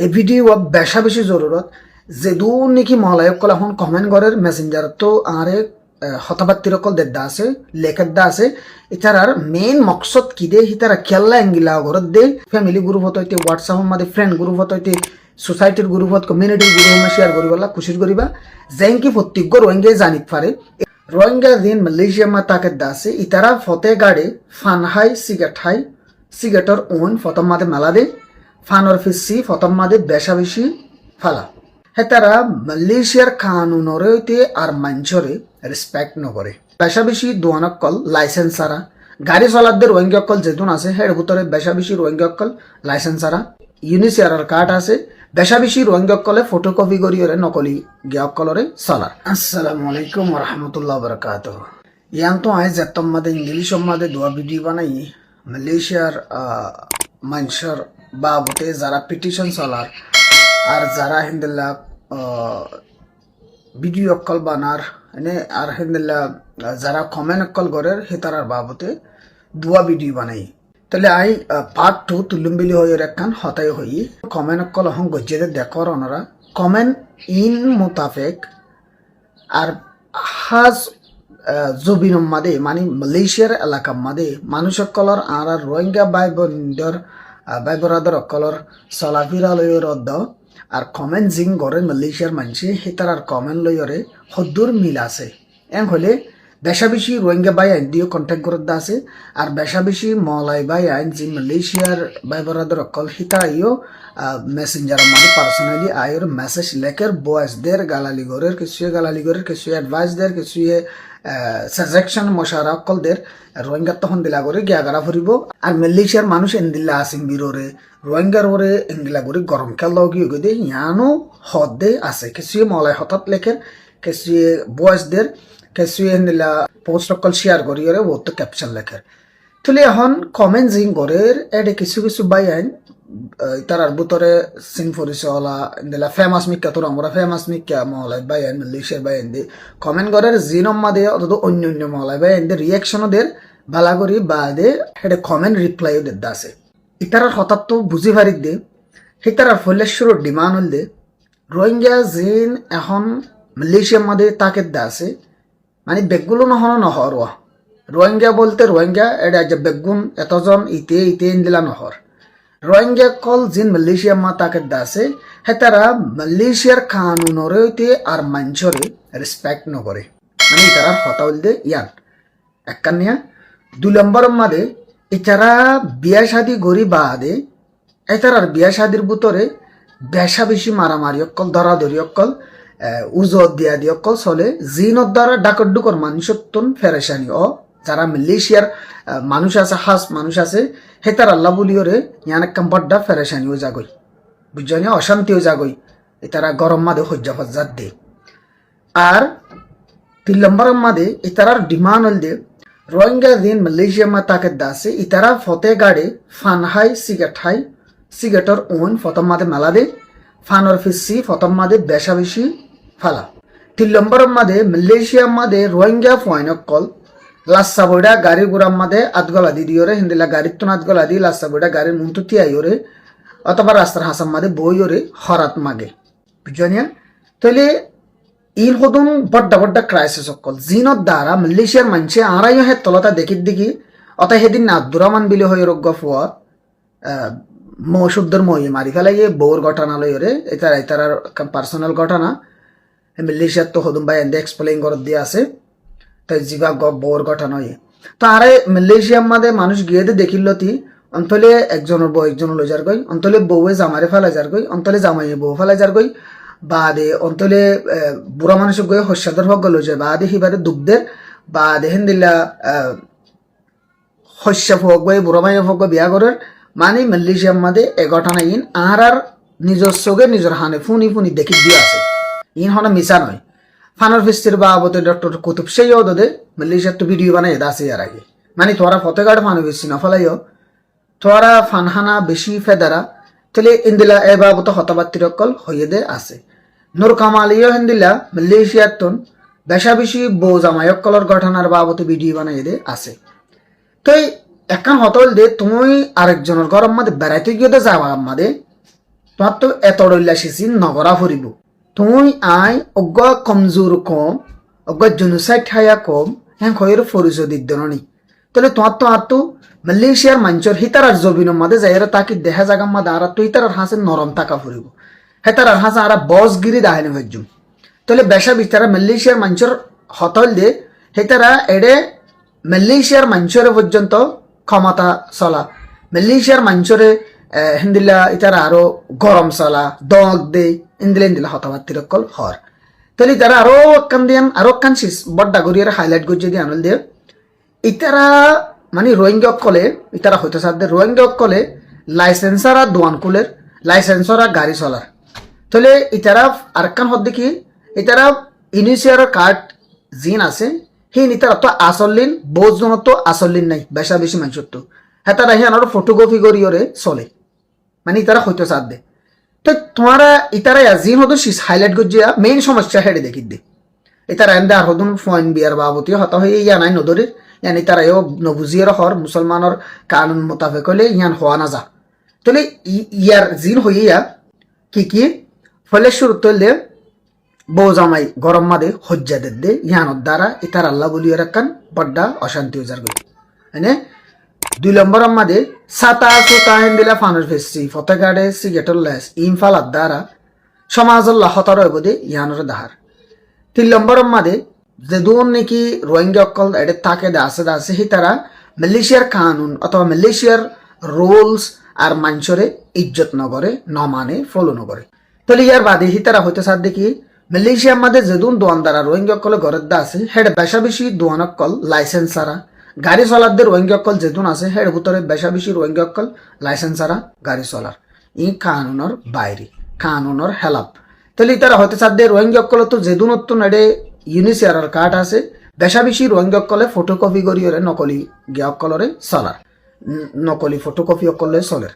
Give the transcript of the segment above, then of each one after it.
এই ভিডিও বেশা বেশি জরুরত যেদু নাকি মলায়কল এখন কমেন্ট করার মেসেঞ্জার তো আরে হতাবাত্তির অকল দেদা আছে লেখার দা আছে এটার মেইন মকসদ কি দে হিতারা খেলা এঙ্গিলা ঘরত দে ফ্যামিলি গ্রুপ হতে হোয়াটসঅ্যাপের মধ্যে ফ্রেন্ড গ্রুপ হতে সোসাইটির গ্রুপ হত কমিউনিটির গ্রুপ শেয়ার করিবলা খুশি করিবা যেন কি প্রত্যেক রোহিঙ্গা জানিত পারে রোহিঙ্গা দিন মালয়েশিয়া মা তাকে দাসে ইতারা ফতে গাড়ে ফানহাই সিগারেটর ওন ফতম মাদে মেলা দে ফানর ফিসি ফতম মাদে বেশা বেশি ফালা হেতারা মালয়েশিয়ার কানুনরে আর মাঞ্চরে রেসপেক্ট নকরে বেশা বেশি দোয়ানকল লাইসেন্স সারা গাড়ি চলাদের রোহিঙ্গা অকল যেতুন আছে হের ভিতরে বেশা বেশি রোহিঙ্গা অকল লাইসেন্স সারা ইউনিসিয়ার কার্ড আছে বেশা বেশি রোহিঙ্গা অকলে ফটোকপি করিয়ে নকলি গিয়া অকলরে চলার। আসসালামু আলাইকুম ওরহামতুল্লাহ বরকাতুহ। ইয়ান তো আয় যেতম মাদে ইংলিশ মাদে দোয়া ভিডিও বানাই মালয়েশিয়ার মানুষের বাবতে যারা পিটিশন চলার আর যারা হিন্দুল্লাহ ভিডিও অকল বানার এনে আর হিন্দুল্লাহ যারা কমেন্ট অকল করের হেতারার বাবতে দোয়া ভিডিও বানাই তাহলে আই পার্ট 2 তুলুম্বিলি হয়ে রেখান হতাই হই কমেন্ট অকল হং গজ্জেদের দেখর ওনারা কমেন্ট ইন মোতাফেক আর হাজ জবিন মাদে মানে মালয়েশিয়ার এলাকা মাদে মানুষ অকলর আর রোহিঙ্গা ভাই বরাদর অকলর চলাফিরা লইর অদ্দ আর কমেন্ট জিং গড়ে মালয়েশিয়ার মানুষে হেতার আর কমেন্ট লইরে হদ্দুর মিল আছে এম হলে বেশা বেশি রোহিঙ্গা ভাই আইন দিয়েও কন্ট্যাক্ট করতে আছে আর বেশা বেশি মলাই ভাই আইন যে মালয়েশিয়ার ভাই বরাদর অকল হিতাইও মেসেঞ্জার মানে পার্সোনালি আয়ের মেসেজ লেখের বয়েসদের গালালি গরের কিছুয়ে গালালি গরের কিছুয়ে অ্যাডভাইস দের কিছুয়ে সাজেকশন মশারা অকলদের রোহিঙ্গা তখন দিলা করে গিয়াগারা ফুরিব আর মালয়েশিয়ার মানুষ এন্দিল্লা আসিম বিরোরে রোহিঙ্গার ওরে এঙ্গিলা করে গরম খেলা গিয়ে গিয়ে দিয়ে ইয়ানো হদ দে আছে কিছুয়ে মলাই হঠাৎ লেখের কিছুয়ে বয়েসদের কিছুয়ে এন্দিল্লা পোস্ট অকল শেয়ার করি ওরে ও তো ক্যাপশন লেখের তাহলে এখন কমেন্ট জিং গরের এডে কিছু কিছু বাই আইন তারার ভিতরে সিং ফরিসওয়ালা ইন্দিলা ফেমাস মিক্কা তোর আমরা ফেমাস মিক্কা মহলাই বাই আইন মালয়েশিয়ার বাই আইন দি কমেন্ট করার জিনম মাদে অত অন্য অন্য মহলাই বাই আইন দি রিয়াকশনও দের বালা করি বাদে হেডে কমেন্ট রিপ্লাইও দে দাসে ইতারার হঠাৎ তো বুঝি পারি দে হিতারার ফলেশ্বর ডিমান্ড হল দে রোহিঙ্গা জিন এখন মালয়েশিয়ার মাদে তাকে দাসে মানে বেগগুলো নহনো নহর রোহিঙ্গা বলতে রোহিঙ্গা এটা যে বেগুন এতজন ইতে ইতে ইন্দিলা নহর রোহিঙ্গা কল জিন মালয়েশিয়া মা তাকে দাসে হেতারা মালয়েশিয়ার কানুনরে আর মাঞ্চরে রেসপেক্ট নকরে মানে ইতারা হতা হল দে ইয়ান এককানিয়া 2 নম্বর মাদে ইতারা বিয়া শাদি গরি বাদে এতারার বিয়া শাদির ভিতরে বেশা বেশি মারামারি অকল ধরাধরি অকল উজত দিয়া দি অকল চলে জিনত দ্বারা ডাকর ডুকর মানুষত্বন ফেরেশানি যারা মালয়েশিয়ার মানুষ আছে হাস মানুষ আছে হেতার আল্লাহ বলিওরে ইয়ান কাম্পারডা ফেরেশানিও জাগই বুঝছনি অশান্তিও জাগই এতারা গরম মাদে হজ্জা ফজ্জাত দে আর 3 নম্বর মাদে ইতারার ডিমান্ড হল দে রোহিঙ্গা দিন মালয়েশিয়া মা তাকে দাসে ইতারা ফতে গাড়ে ফানহাই সিগারেটর ওন ফতম মাদে মেলা দে ফানর ফিসি ফতম মাদে বেশা বেশি ফালা 3 নম্বর মাদে মালয়েশিয়া মাদে রোহিঙ্গা ফয়নক কল লাসা বইডা গাড়ি গুড়ার মাদে আতগলা দি দিওরে হিন্দিলা গাড়ির তো আতগলা দি লাসা বইডা গাড়ির মুন্তুতি আইওরে অথবা রাস্তার হাসাম মাদে বইওরে হরাত মাগে বুঝনিয়া তাহলে ইন হদুন বড্ডা বড্ডা ক্রাইসিস অকল জিনত দ্বারা মালয়েশিয়ার মানুষে আড়াইও হে তলতা দেখি অত সেদিন না আব্দুরহমান বিলে হয়ে রোগ ফুয়া মৌসুদ্দর মহি মারি ফেলাই বউর ঘটনা লইরে এটার পার্সোনাল ঘটনা মালয়েশিয়ার তো হদুম ভাই এন্দে এক্সপ্লেইন করে দিয়ে আছে তাই জিবা বউর ঘটনা তো আরে মালয়েশিয়ার মাদে মানুষ গিয়ে দেখিল তি অন্তলে একজনের বউ একজনের লই যার গই অন্তলে বউয়ে জামারে ফেলা যার গই অন্তলে জামাইয়ে বউ ফেলা যার গই বাদে অন্তলে বুড়া মানুষ গিয়ে হস্যাদর ভগ লই যায় বাদে হিবারে দুগ্ধের বাদে হেন্দিল্লা হস্যা ফোক গই বুড়া মাইয়ে ফোক বিয়া করার মানে মালয়েশিয়ার মাদে এ ঘটনা ইন আর নিজস্বকে নিজের হানে ফুনি ফুনি দেখি দিয়ে আছে ইন হনা মিশা নয় ফানর ফিস্তির বাবতে ডক্টর কুতুব সেইও দে মালয়েশিয়ার তো ভিডিও বানাই দাসে আর আগে মানে তোরা ফতেগাড় ফানো বেশি না ফলাইও তোরা ফানহানা বেশি ফেদারা তাহলে ইন্দিলা এ বাবত হতাবাত্তির অকল হইয়ে দে আছে নূর কামালিও হিন্দিলা মালয়েশিয়ার তন বেশা বেশি বউ জামাই অকলর ঘটনার বাবতে ভিডিও বানাই দে আছে তো একান হতল দে তুমি আরেকজনের ঘর মাদে বেড়াইতে গিয়ে তো যাওয়া মাদে তোমার তো এত রইলা শিছি নগরা ফুরিব তুই আই অজ্ঞ কমজোর কম অজ্ঞ জনুসাইড ঠাইয়া কম হ্যাঁ খয়ের পরিচয় দিদ্দনি তাহলে তোমার তো আর তো মালয়েশিয়ার মাঞ্চর হিতারার জবিনের মাঝে যাইরা তাকে দেখা জাগার মাঝে আর তো হিতারার হাসে নরম টাকা ফুরিব হেতারার হাসে আর বসগিরি দাহানি ভাজ্যুম তাহলে বেশা বিচারা মালয়েশিয়ার মাঞ্চর হতল দে হেতারা এডে মালয়েশিয়ার মাঞ্চরে পর্যন্ত ক্ষমতা চলা মালয়েশিয়ার মাঞ্চরে হিন্দিলা ইতারা আরো গরম চলা দগ দে ইন্দিলা ইন্দিলা হতাবাত্তির কল হর তাহলে তারা আরো কান দিয়ান আরো কান শিস বড্ডা গরিয়ার হাইলাইট গজ্জে দিয়ে আনল দিয়ে ইতারা মানে রোহিঙ্গা কলে ইতারা হইতে সাথে রোহিঙ্গা কলে লাইসেন্সারা দোয়ান কুলের লাইসেন্সরা গাড়ি চলার তাহলে ইতারা আর কান হদ দেখি ইতারা ইনিশিয়ার কার্ড জিন আছে হিন ইতারা তো আসলিন বোঝজন তো আসলিন নাই বেশা বেশি মানুষের তো হ্যাঁ তারা হিয়ান আরো ফটোগ্রাফি করিওরে চলে মানে ইতারা হইতে সাথ দে তো তোমারা ইতারা জিন হতো হাইলাইট গজ্জিয়া মেইন সমস্যা হেডে দেখি দে ইতারা এন্দা আর হদুন ফয়েন বিয়ার বাবতী হতা হয়ে ইয়া নাই নদরের ইয়ানি তারা এও নবুজিয়ার হর মুসলমানের কানুন মোতাবেক হলে ইয়ান হওয়া না যা তাহলে ইয়ার জিন হইয়া কি ফলে শুরু তৈলে বউ জামাই গরম মাদে হজ্জা দে ইয়ানোর দ্বারা ইতার আল্লাহ বলিয়ে রাখান বড্ডা অশান্তি উজার গই মানে 2 নম্বর মাদে সাতা সুতা হেন্দিলা ফানুর ফেসি ফতেগাড়ে সিগেটর লেস ইনফালার দ্বারা সমাজল্লাহ হতর হইবদে ইয়ানোর দাহার 3 নম্বর মাদে যে দুন নাকি রোহিঙ্গা অকল এটা তাকে দাসে হি তারা মালয়েশিয়ার কানুন অথবা মালয়েশিয়ার রুলস আর মাঞ্চরে ইজ্জত নগরে নমানে ফলো নগরে তাহলে ইয়ার বাদে হি তারা হইতে সাথ দেখি মালয়েশিয়ার মাঝে যে দুন দোয়ানদারা রোহিঙ্গা অকলে ঘরের দা আছে হেড বেশা বেশি দোয়ান অকল লাইসেন্স সারা গাড়ি চলারদের রোহিঙ্গা অকল যে দুন আছে হেড ভিতরে বেশা বেশি রোহিঙ্গা অকল লাইসেন্স সারা গাড়ি চলার ই কানুনের বাইরে কানুনের হেলাপ তাহলে তারা হইতে সাথ দিয়ে রোহিঙ্গা অকল তো যে দুন এডে ইউনিসিয়ার কার্ড আছে বেশা বেশি রোহিঙ্গা অকলে ফটোকপি করিওরে নকলি গিয়া অকলরে চলার নকলি ফটোকপি অকলে চলের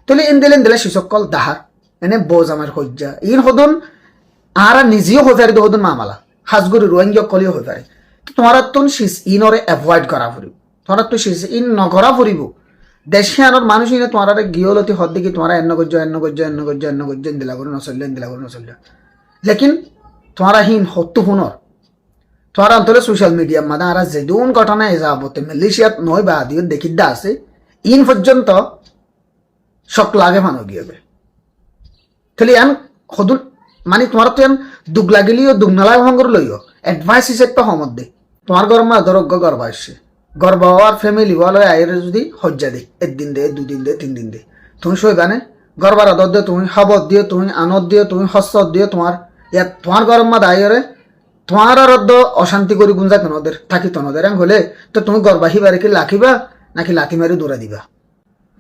তাহলে ইন্দিলেন দিলে শিশকল দাহার এনে বোঝ আমার হজ্জা ইন হদন আর নিজেও হয়ে পারে হদন মামালা হাজগুড়ি রোহিঙ্গা অকলেও হয়ে পারে তোমার তো শিস ইনরে অ্যাভয়েড করা ফুরিব তোমার তো শিস ইন নগরা ফুরিব দেশে আনার মানুষ ইনে তোমার গিয়লতি হদ দেখি তোমার এন্ন গজ্জ দিলা করে নচল্য লেকিন তোমারা হিন হত্যু হুনর তোমার অন্তরে সোশ্যাল মিডিয়ার মাঝে আর যেদুন ঘটনা যাবতে মালয়েশিয়াত নয় বা আদিও দেখিদ্দা আছে ইন পর্যন্ত শক লাগে মানো গিয়েবে তাহলে ইয়ান সদুন মানে তোমার তো ইয়ান দুখ লাগিলেও দুখ নালাগ ভঙ্গর লইও অ্যাডভাইস হিসেবে সমত দে তোমার গরমা ধরজ্ঞ গর্ব আসছে গর্ব হওয়ার ফ্যামিলি বলো আয়ের যদি হজ্জা দে 1 দিন দে 2 দিন দে 3 দিন দে তুমি সইবানে গর্বার আদর দিয়ে তুমি হবত দিয়ে তুমি আনদ দিয়ে তুমি হস্ত দিয়ে তোমার ইয়াত তোমার গরমা দায়েরে তোমার আর অশান্তি করি গুঞ্জা তোদের থাকি তোদের হলে তো তুমি গর্বাহি বাড়িকে লাখিবা নাকি লাথি মারি দৌড়া দিবা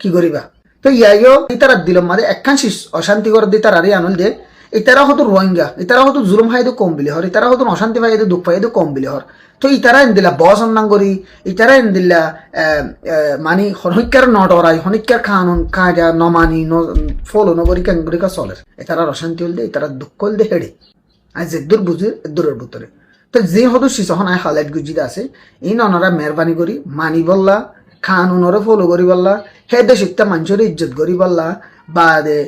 কি করিবা তো ইয়াইও ইতারা দিল মাঝে একখান অশান্তি করে দি তার আরে আনল দিয়ে ইতারা হতো রোহিঙ্গা ইতারা হতো জুলুম খাইদো কম বিলি হর ইতারা হতো অশান্তি পাইদো দুঃখ পাইদো কম বিলি হর তো ইতারা এনদিলা বস অন্নাং করি ইতারা এনদিলা মানি হনিকার নডরাই হনিকার কানুন কাজা নমানি ফলো নগরি কেঙ্গরিকা চলে ইতারা অশান্তি হল দে ইতারা দুঃখ হল দে হেডে আজ যেদূর বুঝে দূরের ভিতরে তো যে হতো শিশন আয় হাইলাইট গুজিদা আছে এই ননরা মেহরবানি করি মানি বললা কানুনরে ফলো করি বললা হে দেশিকটা মানুষের ইজ্জত করি বললা বা দে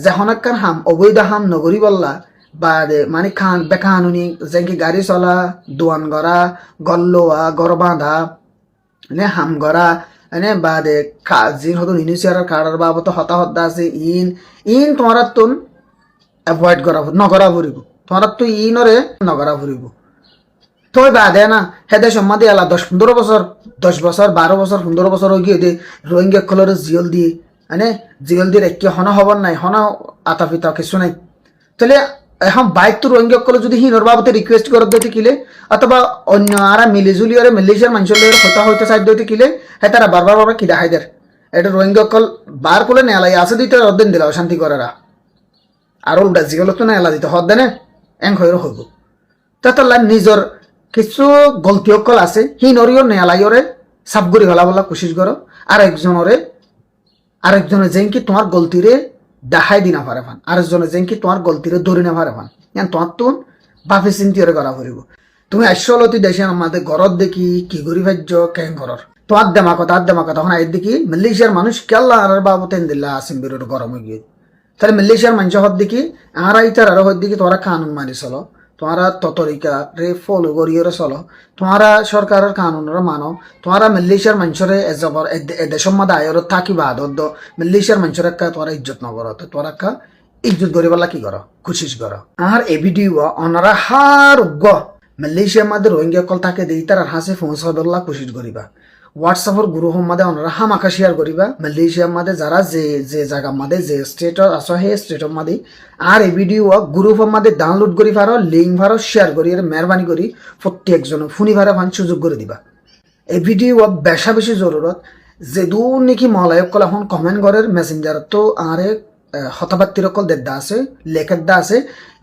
যেহনাক্কার হাম অবৈধ হাম নগরি বললা বা দে মানে খান বেকানুনি যেকি গাড়ি চলা দোয়ান গড়া গল্লোয়া গড় বাঁধা মানে হাম গড়া এনে বা দে জিন হতো ইনিশিয়ার কার্ডার বাবত হতাহত আছে ইন তোমার তুন অ্যাভয়েড করা নগরা ফুরিব তোমার তো ইনরে নগরা ফুরিব তই বাদে না হেদে সম্মাদি এলা 10-15 বছর 10 বছর 12 বছর 15 বছর হয়ে গিয়ে দে রোহিঙ্গা কলরে জিয়ল দিয়ে মানে জিয়ল দিয়ে রেখে হনা হবার নাই হনা আতা পিতা কিছু নাই তাহলে এখন বাইক তো রোহিঙ্গা কল যদি হিনর বাবতে রিকোয়েস্ট করে দিতে কিলে অথবা অন্য আর মিলিজুলি আর মালয়েশিয়ার মানুষের হতা হইতে সাইড দিতে কিলে হ্যাঁ তারা বারবার কি দেখাই দেয় এটা রোহিঙ্গা কল বার করে নেলাই আছে দিতে অর্ধেন দিলা অশান্তি করারা আর উল্টা জিগল তো না এলা দিতে হদ দেনে এং হইর হইব তাহলে নিজর কিছু গলতি অকল আছে হি নরিও নেলাইরে সাবগুড়ি হলা বলা কোশিশ করো আরেকজনে যেনকি তোমার গলতিরে দেখাই দি না পারে ফান আরেকজনে যেনকি তোমার গলতিরে ধরে না পারে ফান ইয়ান তোমার তো বাপে চিন্তিরে করা ফুরিব তুমি আসলতি দেশে আমাদের ঘরত দেখি কি করি ভাজ্য কেন ঘরর তোমার দেমা কথা তখন আই দেখি মালয়েশিয়ার মানুষ কেল্লা আর বাবতেন দিল্লা আসিম বিরোর গরম হয়ে গিয়ে তাহলে মালয়েশিয়ার মানুষ হদ দেখি আর ইতার আরো হদ দেখি তোরা কানুন মানি চলো, তোমরা ততরিকা রে ফলো করিয়ে চলো, তোমরা সরকারের কানুনরা মানো, তোমরা মালয়েশিয়ার মানুষরে এজবর এদেশের মধ্যে আয়র থাকিবা আদর্দ মালয়েশিয়ার মানুষের একটা তোরা ইজ্জত নগর, তো তোরা একটা ইজ্জত করিবালা কি করো, খুশিস করো। আর এ ভিডিও অনারা হার মালয়েশিয়ার মধ্যে রোহিঙ্গা কল থাকে দিই তার হাসে পৌঁছাদল্লা কোশিশ করিবা। হোয়াটসঅ্যাপের গ্রুপের মধ্যে ওনারা হামাকা শেয়ার করিবা মালয়েশিয়ার মধ্যে যারা যে যে জায়গার মধ্যে যে স্টেট আছো সেই স্টেটের মধ্যে। আর এই ভিডিও গ্রুপের মধ্যে ডাউনলোড করি পারো, লিঙ্ক পারো শেয়ার করি, মেহরবানি করি প্রত্যেকজন শুনি পারে ফান সুযোগ করে দিবা। এই ভিডিও বেশা বেশি জরুরত যে দূর নাকি মলায়ক কল এখন কমেন্ট করের মেসেঞ্জার তো আরে হতাবাত্তির অকল দেদা আছে লেখার দা আছে,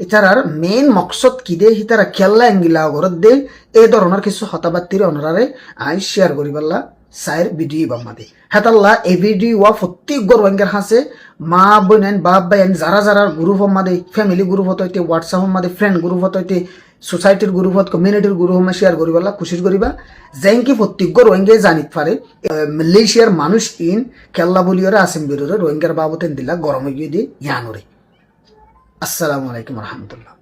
এটার মেইন মকসদ কি দে হিতারা খেলা এঙ্গিলা ঘরত দে এই ধরনের কিছু হতাবাত্তির অনরারে আই শেয়ার করি পারলা সাইর ভিডিও বাম্মাদি হেতাল্লা এই ভিডিও প্রত্যেক গরবাঙ্গের হাসে মা বোনেন বাপ বাইন যারা যারা গ্রুপের মধ্যে ফ্যামিলি গ্রুপ হতে হোয়াটসঅ্যাপের মধ্যে ফ্রেন্ড গ্রুপ হতে সোসাইটির গ্রুপত কমিউনিটির গ্রুপ শেয়ার করি পারলা কোশিশ করিবা যেনকি প্রত্যেক রোহিঙ্গাই জানিত পারে মালয়েশিয়ার মানুষ ইন কেল্লা বলিওরে আসেন বেরোরে রোহিঙ্গার বাবতেন দিলা গরম হয়ে দিয়ে ইয়ানোরে। আসসালামু আলাইকুম রহমতুল্লাহ।